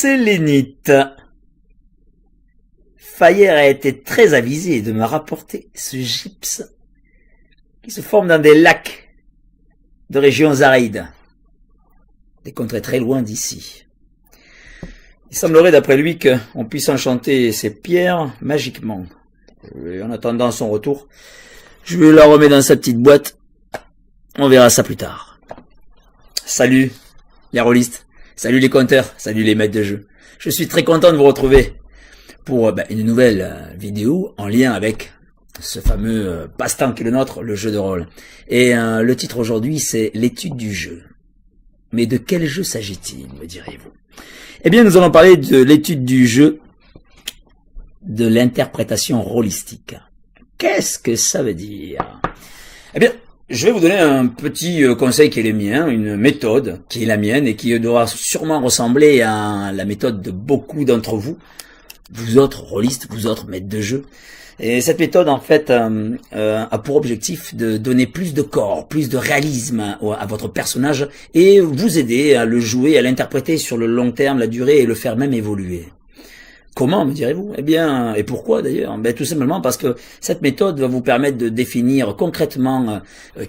Sélénite. Fayer a été très avisé de me rapporter ce gypse qui se forme dans des lacs de régions arides, des contrées très loin d'ici. Il semblerait d'après lui qu'on puisse enchanter ces pierres magiquement. Et en attendant son retour, je la remets dans sa petite boîte. On verra ça plus tard. Salut les rôlistes, salut les compteurs, salut les maîtres de jeu. Je suis très content de vous retrouver pour une nouvelle vidéo en lien avec ce fameux passe-temps qui est le nôtre, le jeu de rôle. Et le titre aujourd'hui, c'est l'étude du jeu. Mais de quel jeu s'agit-il, me direz-vous? Eh bien, nous allons parler de l'étude du jeu, de l'interprétation rôlistique. Qu'est-ce que ça veut dire? Eh bien, je vais vous donner un petit conseil qui est le mien, une méthode qui est la mienne et qui devra sûrement ressembler à la méthode de beaucoup d'entre vous, vous autres rôlistes, vous autres maîtres de jeu. Et cette méthode, en fait, a pour objectif de donner plus de corps, plus de réalisme à votre personnage et vous aider à le jouer, à l'interpréter sur le long terme, la durée et le faire même évoluer. Comment, me direz-vous? Eh bien, et pourquoi d'ailleurs? Tout simplement parce que cette méthode va vous permettre de définir concrètement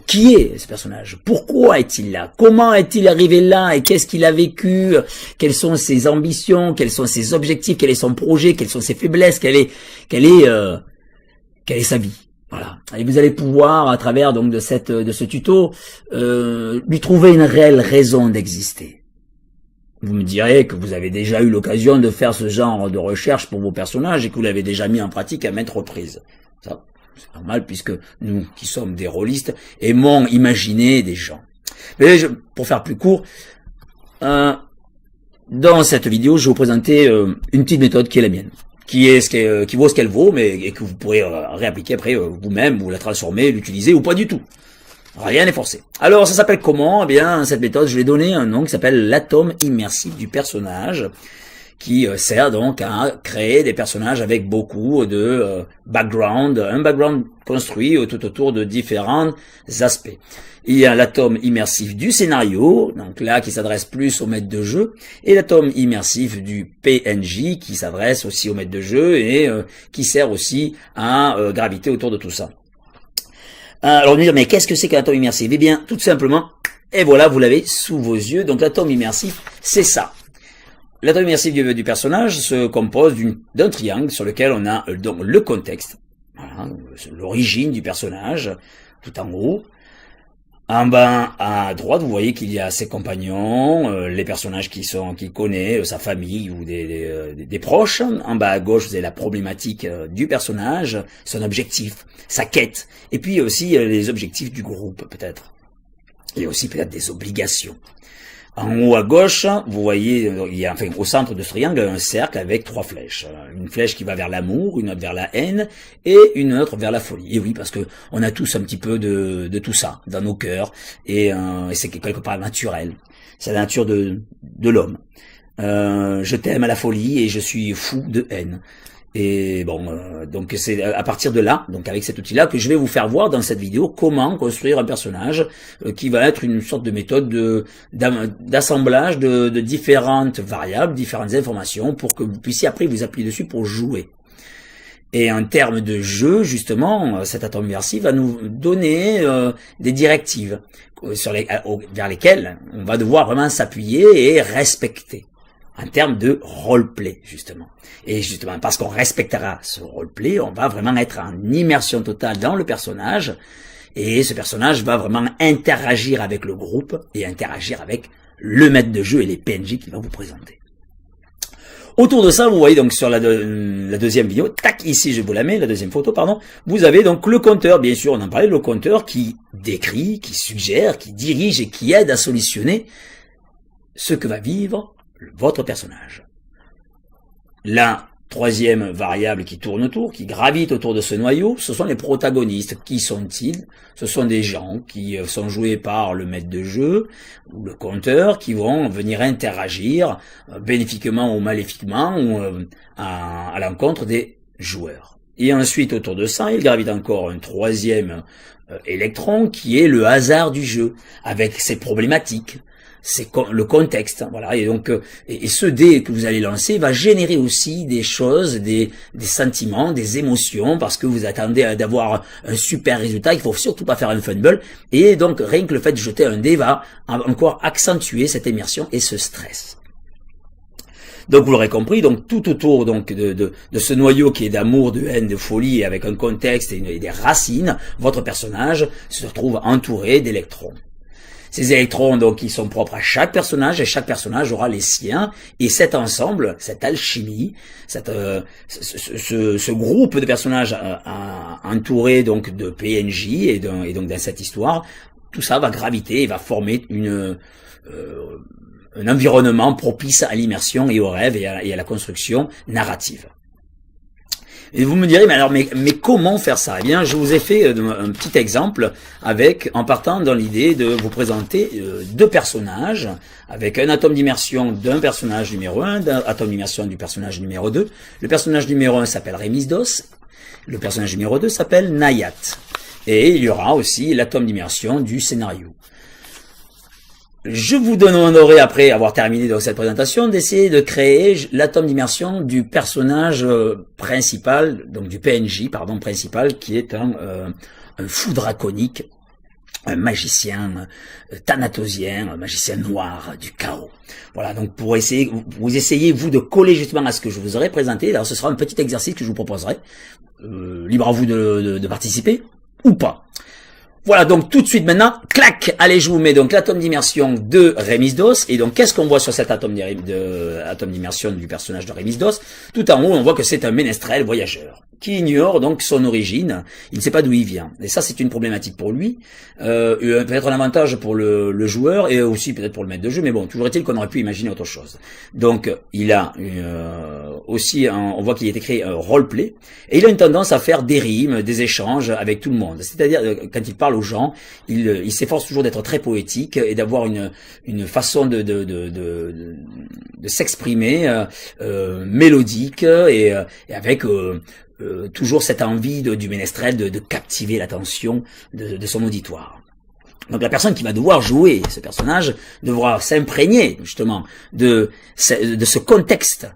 qui est ce personnage, pourquoi est-il là, comment est-il arrivé là et qu'est-ce qu'il a vécu, quelles sont ses ambitions, quels sont ses objectifs, quel est son projet, quelles sont ses faiblesses, quelle est sa vie. Voilà. Et vous allez pouvoir, à travers donc de ce tuto, lui trouver une réelle raison d'exister. Vous me direz que vous avez déjà eu l'occasion de faire ce genre de recherche pour vos personnages et que vous l'avez déjà mis en pratique à maintes reprises. Ça, c'est normal puisque nous, qui sommes des rôlistes, aimons imaginer des gens. Mais pour faire plus court, dans cette vidéo, je vais vous présenter une petite méthode qui est la mienne, qui vaut ce qu'elle vaut, et que vous pourrez réappliquer après vous-même, ou la transformer, l'utiliser ou pas du tout. Rien n'est forcé. Alors, ça s'appelle comment? Eh bien, cette méthode, je vais donner un nom qui s'appelle l'atome immersif du personnage, qui sert donc à créer des personnages avec beaucoup de background, un background construit tout autour de différents aspects. Il y a l'atome immersif du scénario, donc là, qui s'adresse plus au maître de jeu, et l'atome immersif du PNJ, qui s'adresse aussi au maître de jeu et qui sert aussi à graviter autour de tout ça. Alors, on va dire, mais qu'est-ce que c'est qu'un atome immersif? Eh bien, tout simplement, et voilà, vous l'avez sous vos yeux. Donc, l'atome immersif, c'est ça. L'atome immersif du personnage se compose d'un triangle sur lequel on a donc le contexte, voilà, l'origine du personnage, tout en haut. En bas à droite, vous voyez qu'il y a ses compagnons, les personnages qu'il connaît, sa famille ou des proches. En bas à gauche, vous avez la problématique du personnage, son objectif, sa quête, et puis aussi les objectifs du groupe peut-être. Et aussi peut-être des obligations. En haut à gauche, vous voyez, il y a enfin au centre de ce triangle un cercle avec 3 flèches. Une flèche qui va vers l'amour, une autre vers la haine et une autre vers la folie. Et oui, parce que on a tous un petit peu de tout ça dans nos cœurs et c'est quelque part naturel. C'est la nature de l'homme. Je t'aime à la folie et je suis fou de haine. Et bon, donc c'est à partir de là, donc avec cet outil-là, que je vais vous faire voir dans cette vidéo comment construire un personnage qui va être une sorte de méthode d'assemblage de différentes variables, différentes informations pour que vous puissiez après vous appuyer dessus pour jouer. Et en termes de jeu, justement, cet atome immersif va nous donner des directives vers lesquelles on va devoir vraiment s'appuyer et respecter. En termes de roleplay, justement. Et justement, parce qu'on respectera ce roleplay, on va vraiment être en immersion totale dans le personnage, et ce personnage va vraiment interagir avec le groupe, et interagir avec le maître de jeu et les PNJ qu'il va vous présenter. Autour de ça, vous voyez donc sur la deuxième vidéo, tac, ici je vous la mets, la deuxième photo, pardon, vous avez donc le compteur, bien sûr, on en parlait, le compteur qui décrit, qui suggère, qui dirige et qui aide à solutionner ce que va vivre votre personnage. La troisième variable qui tourne autour, qui gravite autour de ce noyau, ce sont les protagonistes. Qui sont-ils? Ce sont des gens qui sont joués par le maître de jeu ou le compteur qui vont venir interagir bénéfiquement ou maléfiquement ou à l'encontre des joueurs. Et ensuite, autour de ça, il gravite encore un troisième électron qui est le hasard du jeu, avec ses problématiques, c'est le contexte, voilà. Et donc, et ce dé que vous allez lancer va générer aussi des choses, des sentiments, des émotions, parce que vous attendez d'avoir un super résultat. Il faut surtout pas faire un fumble. Et donc, rien que le fait de jeter un dé va encore accentuer cette immersion et ce stress. Donc vous l'aurez compris, donc tout autour donc de ce noyau qui est d'amour, de haine, de folie, avec un contexte et des racines, votre personnage se retrouve entouré d'électrons. Ces électrons, donc, ils sont propres à chaque personnage, et chaque personnage aura les siens, et cet ensemble, cette alchimie, ce groupe de personnages entourés donc de PNJ et donc dans cette histoire, tout ça va graviter et va former un environnement propice à l'immersion et au rêve et à la construction narrative. Et vous me direz, mais comment faire ça? Eh bien, je vous ai fait un petit exemple en partant dans l'idée de vous présenter deux personnages avec un atome d'immersion d'un personnage numéro 1, d'un atome d'immersion du personnage numéro 2. Le personnage numéro 1 s'appelle Remisdos, le personnage numéro 2 s'appelle Nayat. Et il y aura aussi l'atome d'immersion du scénario. Je vous demanderai, après avoir terminé donc cette présentation, d'essayer de créer l'atome d'immersion du personnage principal, donc du PNJ, principal, qui est un fou draconique, un magicien thanatosien, un magicien noir du chaos. Voilà, donc pour vous essayez, vous, de coller justement à ce que je vous aurais présenté. Alors ce sera un petit exercice que je vous proposerai. Libre à vous de participer, ou pas. Voilà, donc tout de suite maintenant, clac, allez, je vous mets donc l'atome d'immersion de Remisdos. Et donc, qu'est-ce qu'on voit sur cet atome d'immersion du personnage de Remisdos? Tout en haut, on voit que c'est un ménestrel voyageur qui ignore donc son origine, il ne sait pas d'où il vient. Et ça, c'est une problématique pour lui, peut-être un avantage pour le joueur et aussi peut-être pour le maître de jeu, mais bon, toujours est-il qu'on aurait pu imaginer autre chose. Donc, il a aussi, on voit qu'il est écrit roleplay, et il a une tendance à faire des rimes, des échanges avec tout le monde. C'est-à-dire, quand il parle aux gens, il s'efforce toujours d'être très poétique et d'avoir une façon de s'exprimer mélodique et avec toujours cette envie du ménestrel de captiver l'attention de son auditoire. Donc la personne qui va devoir jouer ce personnage devra s'imprégner justement de ce contexte,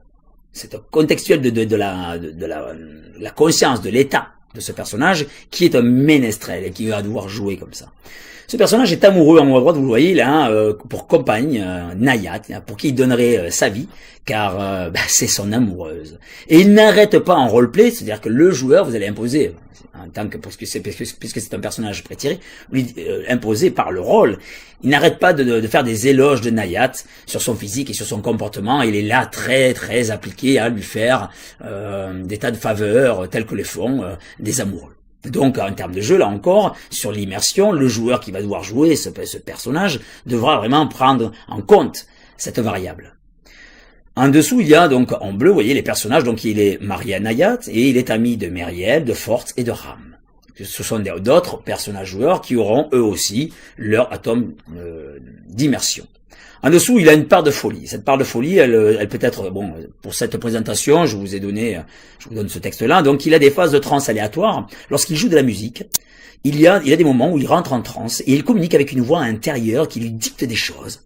c'est contextuel de la conscience, de l'état de ce personnage qui est un ménestrel et qui va devoir jouer comme ça. Ce personnage est amoureux en haut à droite, vous le voyez, il a pour compagne Nayat, pour qui il donnerait sa vie, car c'est son amoureuse. Et il n'arrête pas en roleplay, c'est-à-dire que le joueur, vous allez imposer, en tant que puisque c'est un personnage prétiré, lui imposé par le rôle, il n'arrête pas de faire des éloges de Nayat sur son physique et sur son comportement. Il est là très très appliqué à lui faire des tas de faveurs tels que les font des amoureux. Donc, en termes de jeu, là encore, sur l'immersion, le joueur qui va devoir jouer ce personnage devra vraiment prendre en compte cette variable. En dessous, il y a donc en bleu, vous voyez les personnages, donc il est marié à Nayat et il est ami de Meriel, de Forte et de Ram. Ce sont d'autres personnages joueurs qui auront eux aussi leur atome d'immersion. En dessous, il a une part de folie. Cette part de folie, elle peut être, bon, pour cette présentation, je vous donne ce texte-là. Donc, il a des phases de transe aléatoires. Lorsqu'il joue de la musique, il y a des moments où il rentre en transe et il communique avec une voix intérieure qui lui dicte des choses.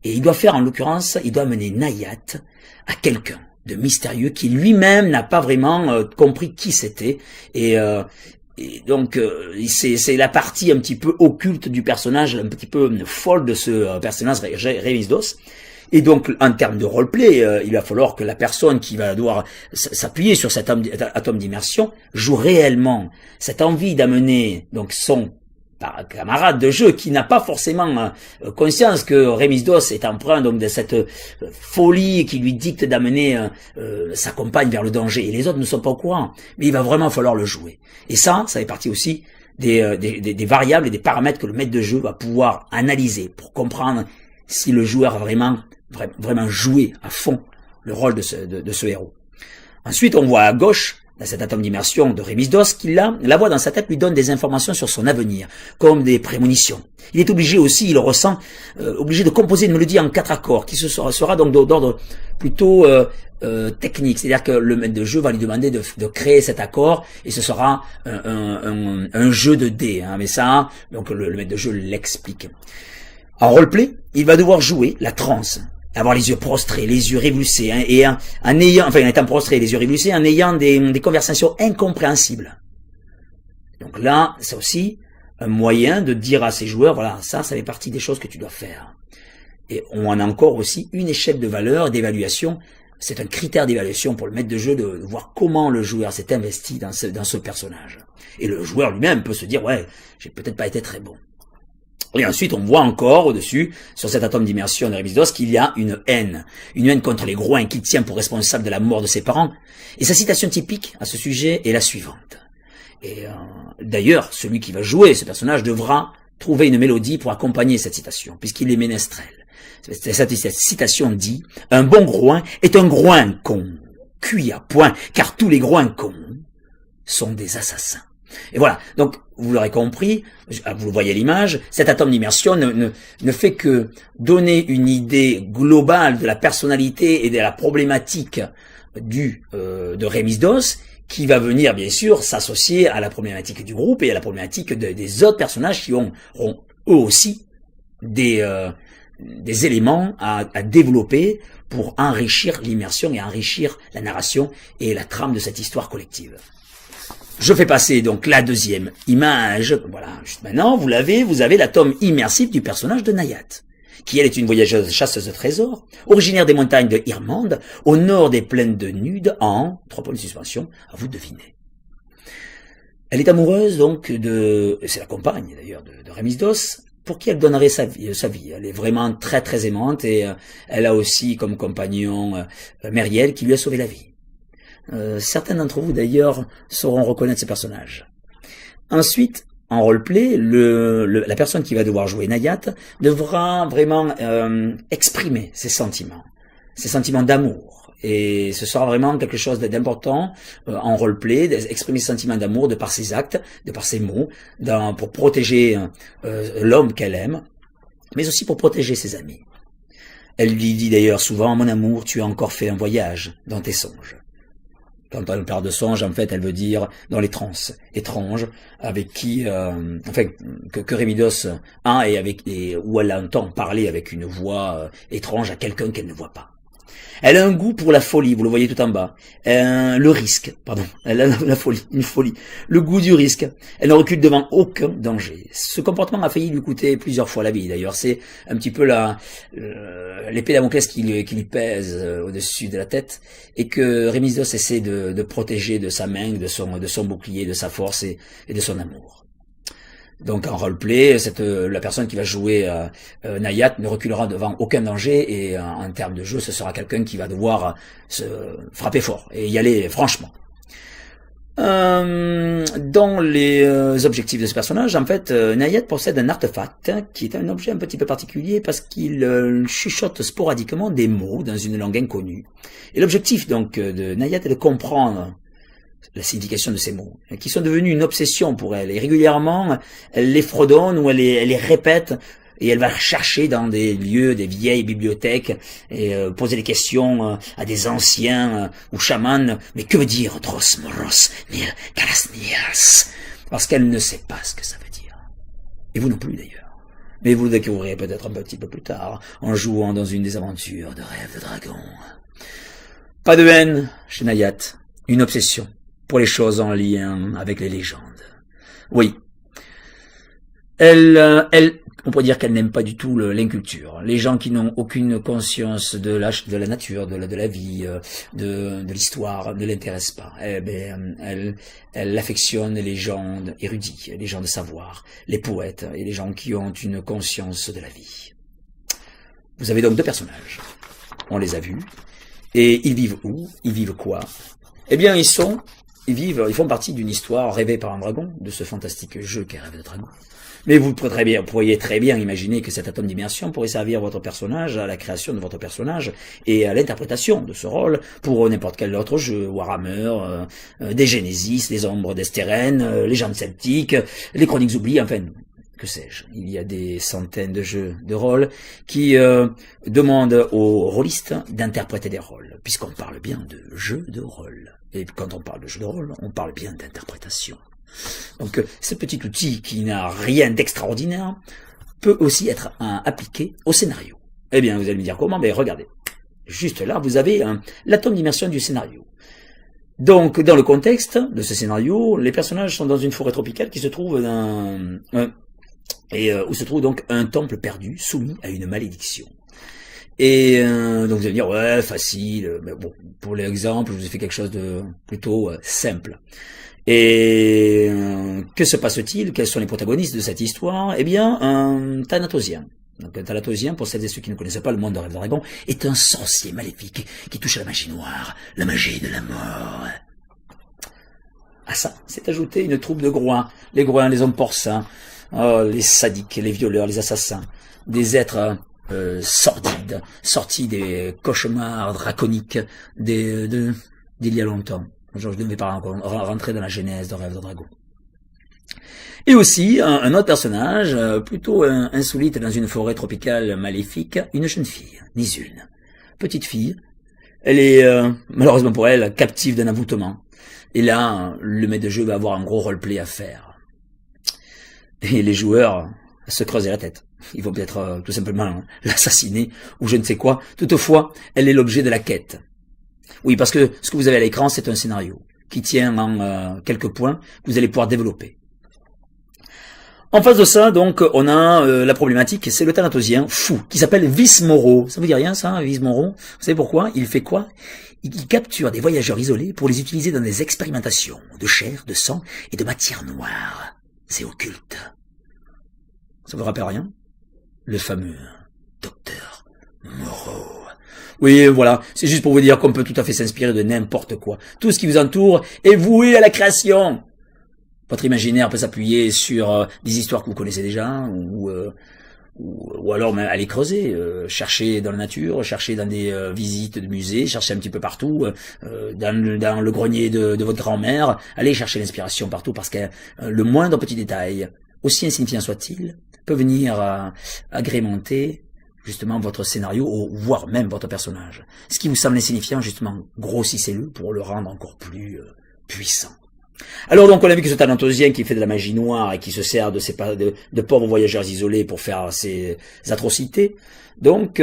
Et il doit faire, en l'occurrence, il doit mener Nayat à quelqu'un de mystérieux qui lui-même n'a pas vraiment compris qui c'était. Et donc, c'est la partie un petit peu occulte du personnage, un petit peu folle de ce personnage Remisdos. Et donc, en termes de roleplay, il va falloir que la personne qui va devoir s'appuyer sur cet atome d'immersion joue réellement cette envie d'amener donc son camarade de jeu qui n'a pas forcément conscience que Remisdos est empreint donc de cette folie qui lui dicte d'amener sa compagne vers le danger, et les autres ne sont pas au courant, mais il va vraiment falloir le jouer. Et ça fait partie aussi des variables et des paramètres que le maître de jeu va pouvoir analyser pour comprendre si le joueur a vraiment joué à fond le rôle de ce héros. Ensuite, on voit à gauche, dans cet atome d'immersion de Remisdos, la voix dans sa tête lui donne des informations sur son avenir, comme des prémonitions. Il est obligé aussi, il le ressent, obligé de composer une mélodie en 4 accords, qui sera donc d'ordre plutôt technique. C'est-à-dire que le maître de jeu va lui demander de créer cet accord, et ce sera un jeu de dés. Mais ça, donc le maître de jeu l'explique. En roleplay, il va devoir jouer la transe, avoir les yeux prostrés, les yeux révulsés, hein, et en étant prostré, les yeux révulsés, en ayant des conversations incompréhensibles. Donc là, c'est aussi un moyen de dire à ses joueurs, voilà, ça fait partie des choses que tu dois faire. Et on en a encore aussi une échelle de valeur, d'évaluation. C'est un critère d'évaluation pour le maître de jeu de voir comment le joueur s'est investi dans ce personnage. Et le joueur lui-même peut se dire, ouais, j'ai peut-être pas été très bon. Et ensuite, on voit encore au-dessus, sur cet atome d'immersion de Rémis DOS, qu'il y a une haine contre les Groins qui tient pour responsable de la mort de ses parents. Et sa citation typique à ce sujet est la suivante. Et d'ailleurs, celui qui va jouer ce personnage devra trouver une mélodie pour accompagner cette citation, puisqu'il est ménestrel. Cette citation dit « Un bon groin est un groin con, cuit à point, car tous les groins cons sont des assassins. » Et voilà, donc vous l'aurez compris, vous voyez à l'image, cet atome d'immersion ne fait que donner une idée globale de la personnalité et de la problématique de Rémis DOS, qui va venir bien sûr s'associer à la problématique du groupe et à la problématique des autres personnages qui auront eux aussi des éléments à développer pour enrichir l'immersion et enrichir la narration et la trame de cette histoire collective. Je fais passer donc la deuxième image. Voilà, juste maintenant, vous avez l'atome immersif du personnage de Nayat, qui elle est une voyageuse chasseuse de trésors, originaire des montagnes de Irmande, au nord des plaines de Nude, en 3 points de suspension, à vous de deviner. Elle est amoureuse donc c'est la compagne d'ailleurs de Rémis DOS, pour qui elle donnerait sa vie. Elle est vraiment très très aimante et elle a aussi comme compagnon Meriel qui lui a sauvé la vie. Certains d'entre vous d'ailleurs sauront reconnaître ces personnages. Ensuite, en roleplay, la personne qui va devoir jouer Nayat devra vraiment exprimer ses sentiments d'amour. Et ce sera vraiment quelque chose d'important en roleplay, d'exprimer ses sentiments d'amour de par ses actes, de par ses mots, pour protéger l'homme qu'elle aime, mais aussi pour protéger ses amis. Elle lui dit d'ailleurs souvent « Mon amour, tu as encore fait un voyage dans tes songes ». Quand elle parle de songe, en fait, elle veut dire dans les transes étranges, avec qui, que Rémis DOS a où elle entend parler avec une voix étrange à quelqu'un qu'elle ne voit pas. Elle a un goût pour la folie, vous le voyez tout en bas. Le risque, pardon. Elle a une folie. Le goût du risque. Elle ne recule devant aucun danger. Ce comportement a failli lui coûter plusieurs fois la vie, d'ailleurs. C'est un petit peu l'épée Damoclès qui lui pèse au-dessus de la tête et que Rémis DOS essaie de protéger de sa main, de son bouclier, de sa force et de son amour. Donc en roleplay, la personne qui va jouer Nayat ne reculera devant aucun danger et en termes de jeu, ce sera quelqu'un qui va devoir se frapper fort et y aller franchement. Dans les objectifs de ce personnage, en fait, Nayat possède un artefact qui est un objet un petit peu particulier parce qu'il chuchote sporadiquement des mots dans une langue inconnue. Et l'objectif donc de Nayat est de comprendre la signification de ces mots, qui sont devenus une obsession pour elle. Et régulièrement, elle les fredonne ou elle les répète, et elle va chercher dans des lieux, des vieilles bibliothèques, et poser des questions à des anciens ou chamans. Mais que veut dire Dros Moros Nir Kalasnias? Parce qu'elle ne sait pas ce que ça veut dire. Et vous non plus d'ailleurs. Mais vous le découvrirez peut-être un petit peu plus tard, en jouant dans une des aventures de Rêve de Dragon. Pas de haine chez Nayat, une obsession pour les choses en lien avec les légendes. Oui. On pourrait dire qu'elle n'aime pas du tout l'inculture. Les gens qui n'ont aucune conscience de la nature, de la vie, de l'histoire, ne l'intéressent pas. Elle affectionne les gens érudits, les gens de savoir, les poètes et les gens qui ont une conscience de la vie. Vous avez donc 2 personnages. On les a vus. Et ils vivent où? Ils vivent quoi? Eh bien, ils font partie d'une histoire rêvée par un dragon, de ce fantastique jeu qu'est Rêve de Dragon. Mais vous pourriez très bien imaginer que cet atome d'immersion pourrait servir votre personnage, à la création de votre personnage, et à l'interprétation de ce rôle pour n'importe quel autre jeu, Warhammer, des Genesis, les Ombres d'Esteren, les Légendes Celtiques, les Chroniques oubliées, enfin, que sais-je. Il y a des centaines de jeux de rôle qui demandent aux rôlistes d'interpréter des rôles, puisqu'on parle bien de jeux de rôle. Et quand on parle de jeux de rôle, on parle bien d'interprétation. Donc ce petit outil qui n'a rien d'extraordinaire peut aussi être appliqué au scénario. Eh bien, vous allez me dire comment? Ben regardez, juste là, vous avez l'atome d'immersion du scénario. Donc, dans le contexte de ce scénario, les personnages sont dans une forêt tropicale qui se trouve où se trouve donc un temple perdu, soumis à une malédiction. Et donc vous allez dire, ouais, facile, mais bon, pour l'exemple, je vous ai fait quelque chose de plutôt simple. Et que se passe-t-il? Quels sont les protagonistes de cette histoire? Eh bien, un Thanatosien. Donc un Thanatosien, pour celles et ceux qui ne connaissent pas le monde de Rêve de Dragon, est un sorcier maléfique qui touche à la magie noire, la magie de la mort. À ça, c'est ajouté une troupe de groins, les groins, les hommes porcins, les sadiques, les violeurs, les assassins, des êtres sordides, sortis des cauchemars draconiques d'il y a longtemps. Genre, je ne vais pas rentrer dans la genèse de Rêve de Dragon. Et aussi, un autre personnage, plutôt insolite dans une forêt tropicale maléfique, une jeune fille, ni une. Petite fille, elle est, malheureusement pour elle, captive d'un envoûtement. Et là, le maître de jeu va avoir un gros roleplay à faire. Et les joueurs se creuser la tête. Ils vont peut-être tout simplement l'assassiner, ou je ne sais quoi. Toutefois, elle est l'objet de la quête. Oui, parce que ce que vous avez à l'écran, c'est un scénario qui tient en quelques points que vous allez pouvoir développer. En face de ça, donc, on a la problématique, c'est le Thanatosien fou, qui s'appelle Vismoro. Ça vous dit rien, ça, Vismoro? Vous savez pourquoi? Il fait quoi? Il capture des voyageurs isolés pour les utiliser dans des expérimentations de chair, de sang et de matière noire. C'est occulte. Ça vous rappelle rien? Le fameux docteur Moreau. Oui, voilà, c'est juste pour vous dire qu'on peut tout à fait s'inspirer de n'importe quoi. Tout ce qui vous entoure est voué à la création. Votre imaginaire peut s'appuyer sur des histoires que vous connaissez déjà, ou alors même aller creuser, chercher dans la nature, chercher dans des visites de musées, chercher un petit peu partout, dans le grenier de votre grand-mère, allez chercher l'inspiration partout, parce que le moindre petit détail, aussi insignifiant soit-il, peut venir agrémenter justement votre scénario, ou voire même votre personnage. Ce qui vous semble insignifiant, justement, grossissez-le pour le rendre encore plus puissant. Alors donc on a vu que ce Thanatosien qui fait de la magie noire et qui se sert de pauvres voyageurs isolés pour faire ses atrocités, donc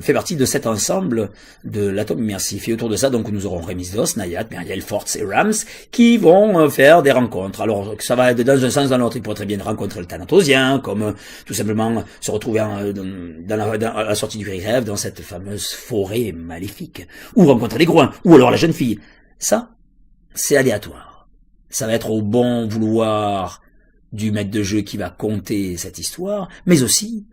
fait partie de cet ensemble de l'atome immersif. Et autour de ça, donc, nous aurons Remisdos, Nayat, Meriel, Forts et Rams qui vont faire des rencontres. Alors, ça va dans un sens, dans l'autre. Ils pourraient très bien rencontrer le Thanatosien, comme tout simplement se retrouver à la sortie du rêve, dans cette fameuse forêt maléfique, ou rencontrer les groins, ou alors la jeune fille. Ça, c'est aléatoire. Ça va être au bon vouloir du maître de jeu qui va compter cette histoire, mais aussi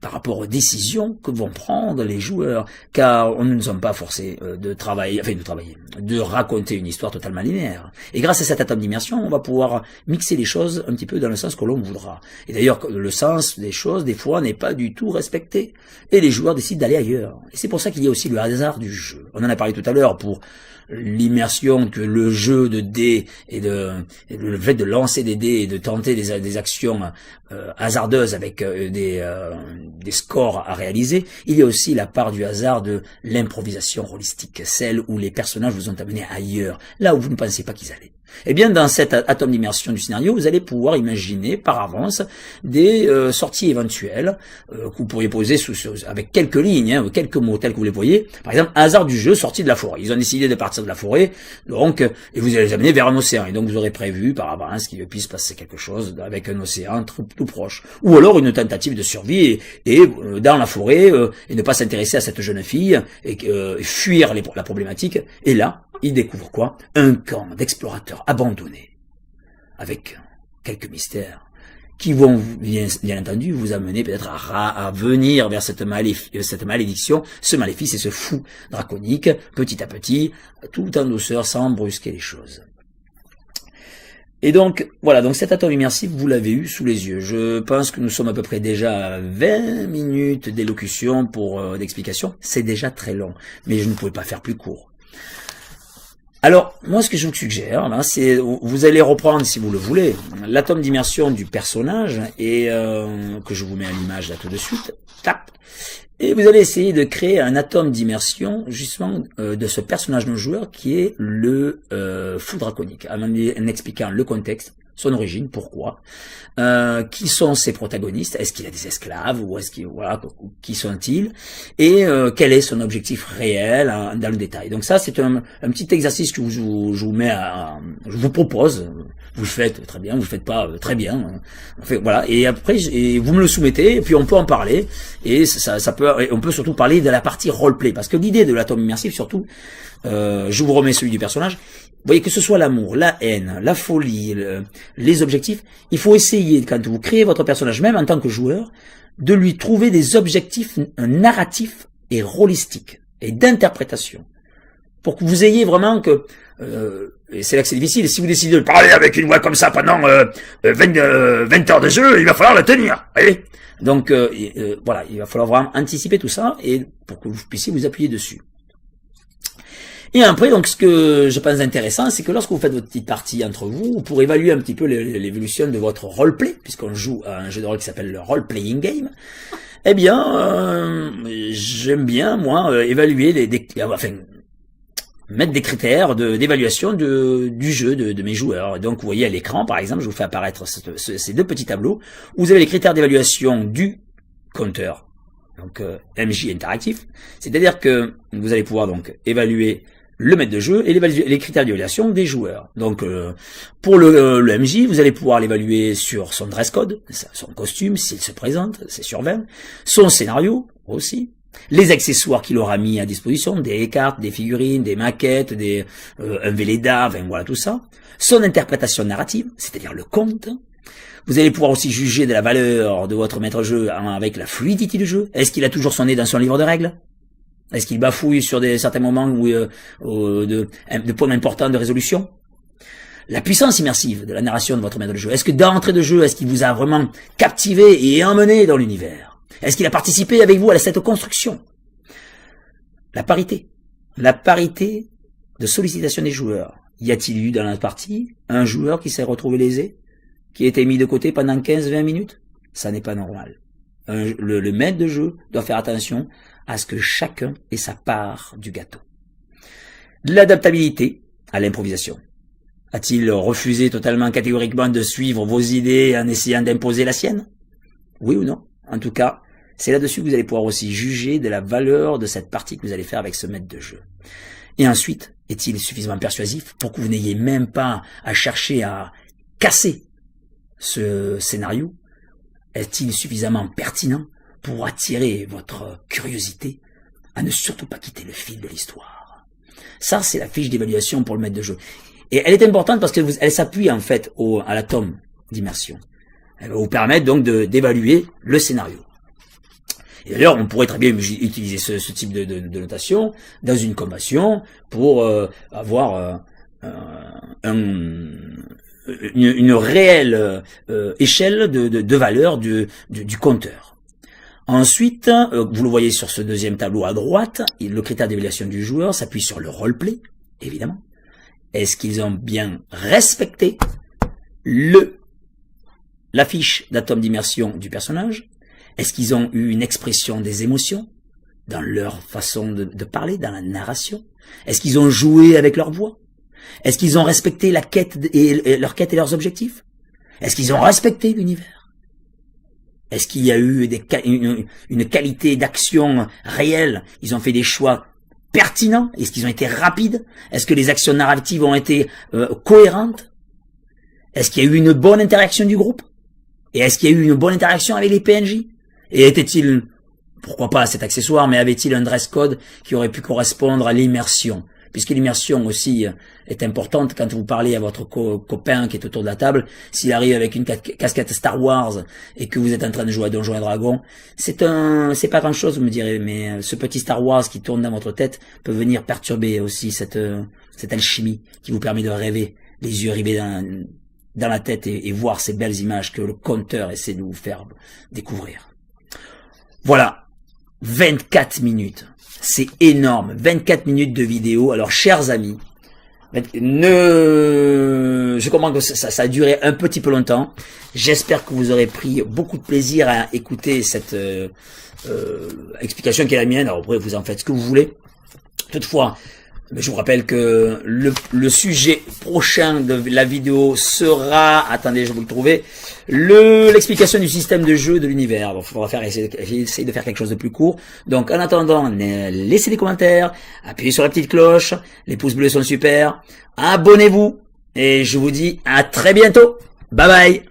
par rapport aux décisions que vont prendre les joueurs, car on ne sommes pas forcés de raconter une histoire totalement linéaire. Et grâce à cet atome d'immersion, on va pouvoir mixer les choses un petit peu dans le sens que l'on voudra. Et d'ailleurs, le sens des choses, des fois, n'est pas du tout respecté. Et les joueurs décident d'aller ailleurs. Et c'est pour ça qu'il y a aussi le hasard du jeu. On en a parlé tout à l'heure pour l'immersion que le jeu de dés et le fait de lancer des dés et de tenter des actions hasardeuses avec des scores à réaliser. Il y a aussi la part du hasard de l'improvisation holistique, celle où les personnages vous ont amené ailleurs, là où vous ne pensez pas qu'ils allaient. Eh bien, dans cet atome d'immersion du scénario, vous allez pouvoir imaginer par avance des sorties éventuelles que vous pourriez poser avec quelques lignes, quelques mots tels que vous les voyez. Par exemple, hasard du jeu, sortie de la forêt. Ils ont décidé de partir de la forêt, donc, et vous allez les amener vers un océan. Et donc, vous aurez prévu par avance qu'il puisse passer quelque chose avec un océan tout proche. Ou alors une tentative de survie et dans la forêt et ne pas s'intéresser à cette jeune fille et fuir la problématique. Et là, il découvre quoi? Un camp d'explorateurs abandonnés, avec quelques mystères, qui vont bien entendu vous amener peut-être à venir vers cette malédiction, ce maléfice et ce fou draconique, petit à petit, tout en douceur, sans brusquer les choses. Et donc, voilà, donc cet atome immersif, vous l'avez eu sous les yeux. Je pense que nous sommes à peu près déjà à 20 minutes d'élocution d'explication. C'est déjà très long, mais je ne pouvais pas faire plus court. Alors, moi, ce que je vous suggère, là, c'est, vous allez reprendre, si vous le voulez, l'atome d'immersion du personnage, et que je vous mets à l'image là tout de suite, tap, et vous allez essayer de créer un atome d'immersion, justement, de ce personnage non joueur qui est le fou draconique, en expliquant le contexte, son origine, pourquoi, qui sont ses protagonistes, est-ce qu'il a des esclaves, ou est-ce qu'il, voilà, qui sont-ils, et quel est son objectif réel dans le détail. Donc ça, c'est un petit exercice que je vous mets je vous propose. Vous le faites très bien, vous le faites pas très bien. Voilà. Et après, vous me le soumettez, et puis on peut en parler. Et on peut surtout parler de la partie roleplay, parce que l'idée de l'atome immersif, surtout, je vous remets celui du personnage. Vous voyez, que ce soit l'amour, la haine, la folie, les objectifs, il faut essayer, quand vous créez votre personnage, même en tant que joueur, de lui trouver des objectifs narratifs et rôlistiques, et d'interprétation, pour que vous ayez vraiment que... et c'est là que c'est difficile, si vous décidez de parler avec une voix comme ça pendant 20 heures de jeu, il va falloir la tenir. Voyez. Donc voilà, il va falloir vraiment anticiper tout ça, et pour que vous puissiez vous appuyer dessus. Et après, donc, ce que je pense intéressant, c'est que lorsque vous faites votre petite partie entre vous, pour évaluer un petit peu l'évolution de votre roleplay, puisqu'on joue à un jeu de rôle qui s'appelle le role-playing game, eh bien, j'aime bien, moi, évaluer mettre des critères d'évaluation du jeu de mes joueurs. Donc, vous voyez à l'écran, par exemple, je vous fais apparaître ces deux petits tableaux, où vous avez les critères d'évaluation du compteur, donc MJ interactif, c'est-à-dire que vous allez pouvoir donc évaluer le maître de jeu et les critères d'évaluation des joueurs. Donc pour le MJ, vous allez pouvoir l'évaluer sur son dress code, son costume, s'il se présente, ses survêtements, son scénario aussi, les accessoires qu'il aura mis à disposition, des cartes, des figurines, des maquettes, un Véleda, enfin voilà tout ça, son interprétation narrative, c'est-à-dire le conte. Vous allez pouvoir aussi juger de la valeur de votre maître jeu avec la fluidité du jeu. Est-ce qu'il a toujours son nez dans son livre de règles? Est-ce qu'il bafouille sur certains moments de points importants de résolution? La puissance immersive de la narration de votre maître de jeu. Est-ce que d'entrée de jeu, est-ce qu'il vous a vraiment captivé et emmené dans l'univers? Est-ce qu'il a participé avec vous à cette construction? La parité. La parité de sollicitation des joueurs. Y a-t-il eu dans la partie un joueur qui s'est retrouvé lésé, qui a été mis de côté pendant 15-20 minutes? Ça n'est pas normal. Le maître de jeu doit faire attention à ce que chacun ait sa part du gâteau. L'adaptabilité à l'improvisation. A-t-il refusé totalement catégoriquement de suivre vos idées en essayant d'imposer la sienne? Oui ou non? En tout cas, c'est là-dessus que vous allez pouvoir aussi juger de la valeur de cette partie que vous allez faire avec ce maître de jeu. Et ensuite, est-il suffisamment persuasif pour que vous n'ayez même pas à chercher à casser ce scénario? Est-il suffisamment pertinent pour attirer votre curiosité à ne surtout pas quitter le fil de l'histoire? Ça, c'est la fiche d'évaluation pour le maître de jeu. Et elle est importante parce qu'elle s'appuie en fait à la tome d'immersion. Elle va vous permettre donc d'évaluer le scénario. Et d'ailleurs, on pourrait très bien utiliser ce type de notation dans une convention pour avoir une réelle échelle de valeur du compteur. Ensuite, vous le voyez sur ce deuxième tableau à droite, le critère d'évaluation du joueur s'appuie sur le roleplay, évidemment. Est-ce qu'ils ont bien respecté la fiche d'atome d'immersion du personnage? Est-ce qu'ils ont eu une expression des émotions dans leur façon de parler, dans la narration? Est-ce qu'ils ont joué avec leur voix? Est-ce qu'ils ont respecté la quête et leurs objectifs? Est-ce qu'ils ont respecté l'univers? Est-ce qu'il y a eu une qualité d'action réelle? Ils ont fait des choix pertinents? Est-ce qu'ils ont été rapides? Est-ce que les actions narratives ont été cohérentes? Est-ce qu'il y a eu une bonne interaction du groupe? Et est-ce qu'il y a eu une bonne interaction avec les PNJ? Et était-il, pourquoi pas cet accessoire, mais avait-il un dress code qui aurait pu correspondre à l'immersion? Puisque l'immersion aussi est importante quand vous parlez à votre copain qui est autour de la table. S'il arrive avec une casquette Star Wars et que vous êtes en train de jouer à Donjons et Dragons, c'est pas grand chose, vous me direz, mais ce petit Star Wars qui tourne dans votre tête peut venir perturber aussi cette alchimie qui vous permet de rêver, les yeux rivés dans la tête et voir ces belles images que le conteur essaie de vous faire découvrir. Voilà, 24 minutes, c'est énorme, 24 minutes de vidéo. Alors chers amis, je comprends que ça a duré un petit peu longtemps, j'espère que vous aurez pris beaucoup de plaisir à écouter cette explication qui est la mienne. Alors après vous en faites ce que vous voulez, toutefois Je vous rappelle que le sujet prochain de la vidéo sera, attendez, je vais vous le trouver, l'explication du système de jeu de l'univers. Il faudra essayer de faire quelque chose de plus court. Donc en attendant, laissez des commentaires, appuyez sur la petite cloche, les pouces bleus sont super, abonnez-vous et je vous dis à très bientôt. Bye bye.